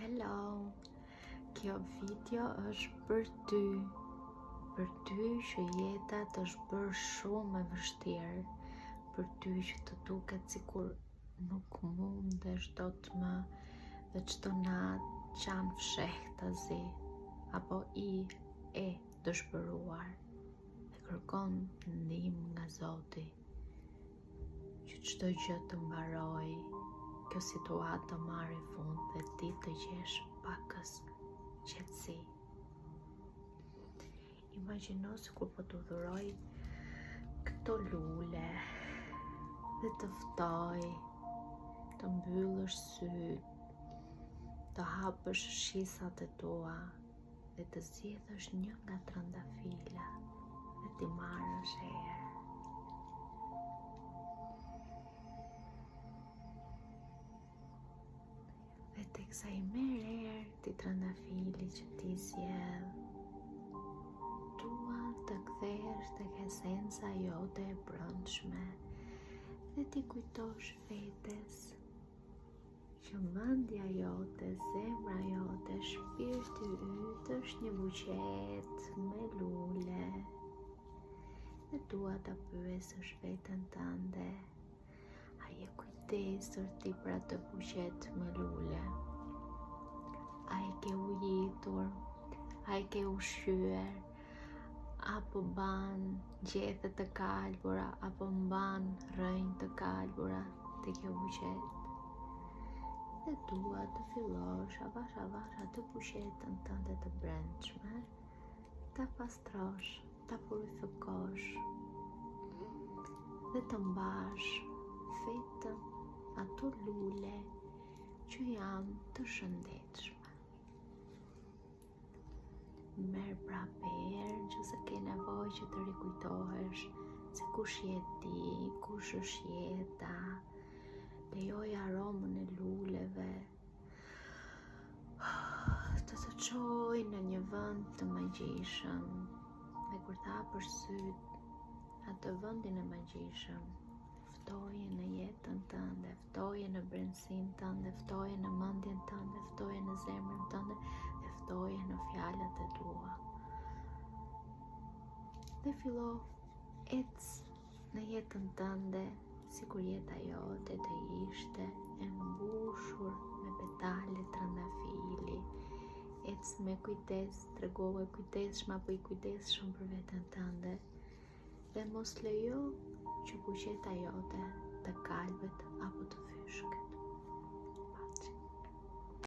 Hello, kjo video është për ty që jeta të është bërë shumë e vështirë, për ty që të duket sikur nuk mundesh dot më dhe çdo natë qanë fshehtë zi, apo e dëshpëruar dhe kërkon ndihmë nga Zoti që çdo gjë të mbaroj, kjo situatë të marrë fund dhe ti të gjesh pakës qetësi. Imagjino sikur po të dhuroj këto lule dhe të ftoj të mbyllësh syt, të hapësh shisat e tua dhe të zgjedhësh një nga trëndafila dhe t'i marrësh erë. Dhe të kësa i merë erë t'i trëndafili që ti zjedh, dua të kthehesh tek esenca jote e brendshme dhe t'i kujtosh vetes që mendja jote, zemra jote, shpirti yt është një buqet me lule dhe dua ta pyesësh veten tënde: a je kujdesur ti për atë buqet me lule? A e ke ujitur? A e ke ushqyer? Apo ban gjethe të kalbura, apo mban rrënjë të kalbura të kjo buqet? Dhe dua të fillosh avash atë buqetën tënde të brendshme, ta pastrosh, ta purifikosh dhe të mbash vetëm ato lule që janë të shëndetshme. Merë prapë erë nëse ke nevojë që të rikujtohesh se kush je ti, kush është jeta. Lejoj aromën e luleve të të çojë në një vend të magjishëm, dhe kur të hapësh syt atë vendin e magjishëm, ftoje në jetën tënde, ftoje në brendësinë tënde, ftoje në mendjen tënde, ftoje në zemrën tënde dhe ftoje në fjalët e tua. Dhe fillo ec në jetën tënde sikur jeta jote të ishte e mbushur me petale trëndafili. Ec me kujdes, tregohu e kujdesshëm apo i kujdesshëm për veten tënde dhe mos lejo që buqeta jote të kalbet apo të fyshket.